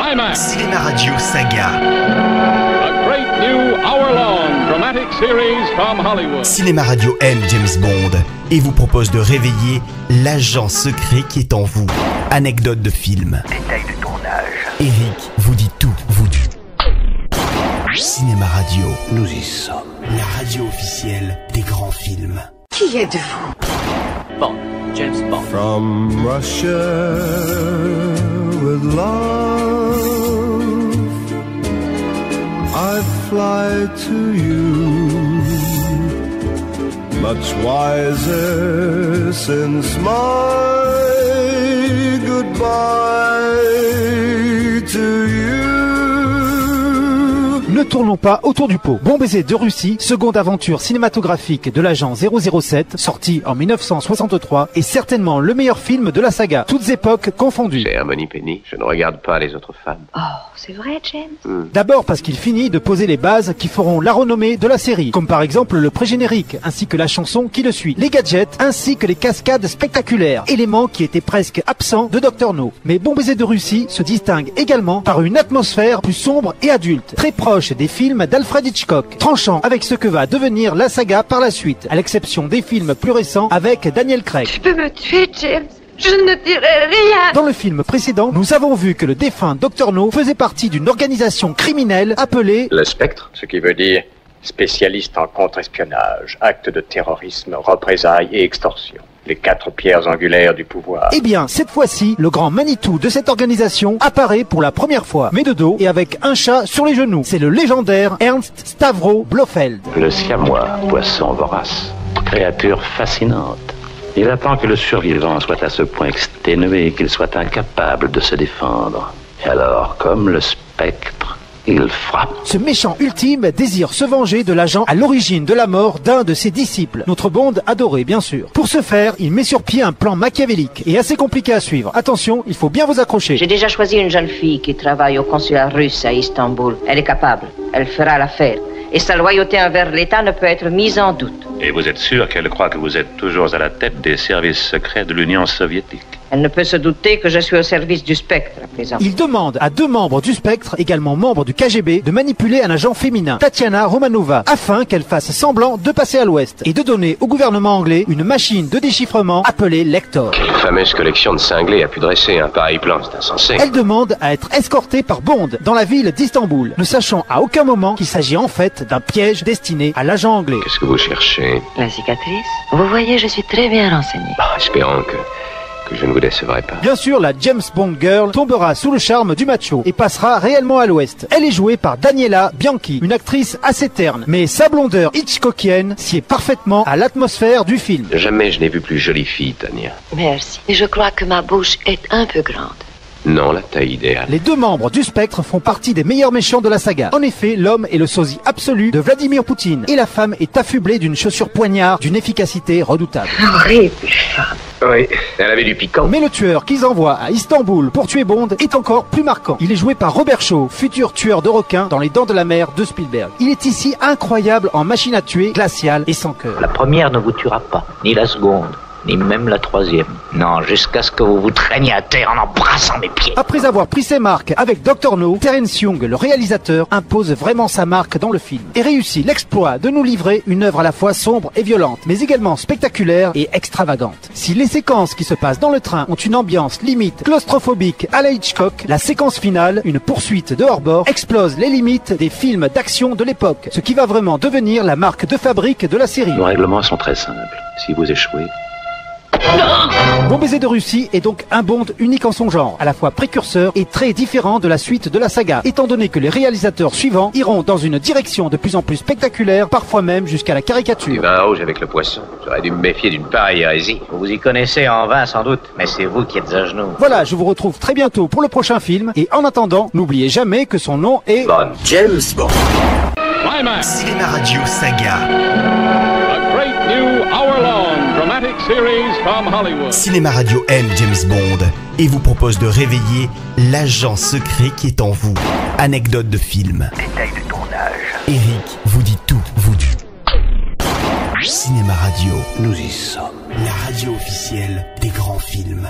Climax. Cinéma Radio Saga. A great new hour-long dramatic series from Hollywood. Cinéma Radio aime James Bond et vous propose de réveiller l'agent secret qui est en vous. Anecdote de film. Détail de tournage. Eric vous dit tout, vous dit. Cinéma Radio, Nous y sommes. la radio officielle des grands films. Qui êtes-vous? Bond, James Bond. From Russia with love, I fly to you, much wiser since my goodbye to you. Ne tournons pas autour du pot. Bon baiser de Russie, seconde aventure cinématographique de l'agent 007, sorti en 1963, est certainement le meilleur film de la saga, toutes époques confondues. Cher Moneypenny, je ne regarde pas les autres femmes. Oh, c'est vrai, James? D'abord parce qu'il finit de poser les bases qui feront la renommée de la série, comme par exemple le pré-générique, ainsi que la chanson qui le suit, les gadgets, ainsi que les cascades spectaculaires, éléments qui étaient presque absents de Dr No. Mais Bon baiser de Russie se distingue également par une atmosphère plus sombre et adulte, très proche des films d'Alfred Hitchcock, tranchant avec ce que va devenir la saga par la suite, à l'exception des films plus récents avec Daniel Craig. Tu peux me tuer, James. Je ne dirai rien. Dans le film précédent, nous avons vu que le défunt Dr No faisait partie d'une organisation criminelle appelée Le Spectre, ce qui veut dire spécialiste en contre-espionnage, actes de terrorisme, représailles et extorsion. Les 4 pierres angulaires du pouvoir. Eh bien, cette fois-ci, le grand Manitou de cette organisation apparaît pour la première fois, mais de dos et avec un chat sur les genoux. C'est le légendaire Ernst Stavro Blofeld. Le siamois, poisson vorace, créature fascinante. Il attend que le survivant soit à ce point exténué qu'il soit incapable de se défendre. Et alors, comme le spectre, il frappe. Ce méchant ultime désire se venger de l'agent à l'origine de la mort d'un de ses disciples, notre Bond adoré bien sûr. Pour ce faire, il met sur pied un plan machiavélique et assez compliqué à suivre. Attention, il faut bien vous accrocher. J'ai déjà choisi une jeune fille qui travaille au consulat russe à Istanbul. Elle est capable, elle fera l'affaire. Et sa loyauté envers l'État ne peut être mise en doute. Et vous êtes sûr qu'elle croit que vous êtes toujours à la tête des services secrets de l'Union soviétique? Elle ne peut se douter que je suis au service du spectre à présent. Il demande à 2 membres du Spectre, également membres du KGB, de manipuler un agent féminin, Tatiana Romanova, afin qu'elle fasse semblant de passer à l'ouest et de donner au gouvernement anglais une machine de déchiffrement appelée Lector. Quelle fameuse collection de cinglés a pu dresser un pareil plan, c'est insensé. Elle demande à être escortée par Bond dans la ville d'Istanbul, ne sachant à aucun moment qu'il s'agit en fait d'un piège destiné à l'agent anglais. Qu'est-ce que vous cherchez? La cicatrice? Vous voyez, je suis très bien renseignée. Espérons que je ne vous décevrai pas. Bien sûr, la James Bond Girl tombera sous le charme du macho et passera réellement à l'ouest. Elle est jouée par Daniela Bianchi, une actrice assez terne, mais sa blondeur hitchcockienne sied parfaitement à l'atmosphère du film. Jamais je n'ai vu plus jolie fille, Tania. Merci. Et je crois que ma bouche est un peu grande. Non, la taille idéale. Les 2 membres du Spectre font partie des meilleurs méchants de la saga. En effet, l'homme est le sosie absolu de Vladimir Poutine et la femme est affublée d'une chaussure poignard d'une efficacité redoutable. Horrible femme. Oui, elle avait du piquant. Mais le tueur qu'ils envoient à Istanbul pour tuer Bond est encore plus marquant. Il est joué par Robert Shaw, futur tueur de requins dans Les Dents de la Mer de Spielberg. Il est ici incroyable en machine à tuer, glacial et sans cœur. La première ne vous tuera pas, ni la seconde, ni même la troisième. Non, jusqu'à ce que vous vous traîniez à terre en embrassant mes pieds. Après avoir pris ses marques avec Dr No, Terence Young, le réalisateur, impose vraiment sa marque dans le film et réussit l'exploit de nous livrer une œuvre à la fois sombre et violente, mais également spectaculaire et extravagante. Si les séquences qui se passent dans le train ont une ambiance limite claustrophobique à la Hitchcock, la séquence finale, une poursuite de hors-bord, explose les limites des films d'action de l'époque, ce qui va vraiment devenir la marque de fabrique de la série. Nos règlements sont très simples. Si vous échouez, Bon baiser de Russie est donc un Bond unique en son genre, à la fois précurseur et très différent de la suite de la saga, étant donné que les réalisateurs suivants iront dans une direction de plus en plus spectaculaire, parfois même jusqu'à la Du caricature. vin rouge avec le poisson. J'aurais dû me méfier d'une pareille hérésie. Vous vous y connaissez en vin sans doute, mais c'est vous qui êtes à genoux. Voilà, je vous retrouve très bientôt pour le prochain film, et en attendant, n'oubliez jamais que son nom est... Bonne. James Bond. Climax. Cinéma Radio Saga. A great new hour-long dramatic series from Hollywood. Cinéma Radio aime James Bond et vous propose de réveiller l'agent secret qui est en vous. Anecdote de film. Détail de tournage. Eric vous dit tout, vous dit. Cinéma Radio, Nous y sommes. la radio officielle des grands films.